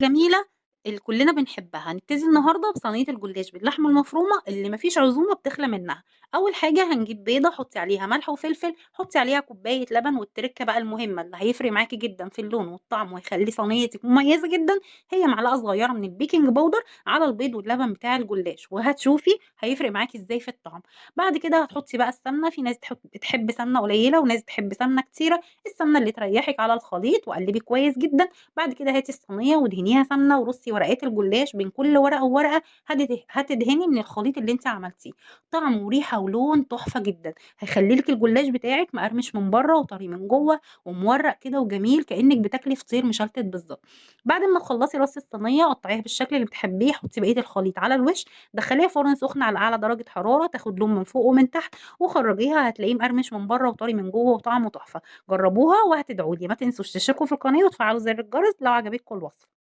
جميلة كلّنا بنحبها، هنبتدي النهارده بصينية الجلاش باللحمة المفرومة اللي ما فيش عزومة بتخلى منها. أول حاجة هنجيب بيضة حُطّي عليها ملح وفلفل، حُطّي عليها كوباية لبن، والتركة بقى المهمة اللي هيفرق معاكِ جدًا في اللون والطعم وهيخلّي صينيتِك مميزة جدًا، هي معلقة صغيرة من البيكنج باودر على البيض واللبن بتاع الجلاش، وهتشوفي هيفرق معاكِ إزاي في الطعم. بعد كده هتحطّي بقى السمنة، في ناس بتحب سمنة قليلة وناس بتحب سمنة كتيرة، السمنة اللي تريّحِك على الخليط وقلّبي كويس جدًا. بعد كده هاتي الصينية وادهنيها سمنة ورصي ورقات الجلاش بين كل ورقة وورقة، هتدهني من الخليط اللي أنتِ عملتيه، طعم وريحة ولون تحفة جدًا، هيخلّي لِك الجلاش بتاعِك مقرمش من برّه وطري من جوّه ومورق كده وجميل كأنِك بتاكلي فطير مشلتت بالضبط. بعد ما تخلّصي رص الصينية قطّعيها بالشكل اللي بتحبيه، حطّي بقية الخليط على الوش، دخّليها فرن سخن على أعلى درجة حرارة تاخد لون من فوق ومن تحت، وخرّجيها هتلاقيه مقرمش من برّه وطري من جوّه وطعمه تحفة. جرّبوها وهتدعوا لي، ما تنسوش تشتركوا في القناة وتفعّلوا زر الجرس لو عجبتكم الوصفة.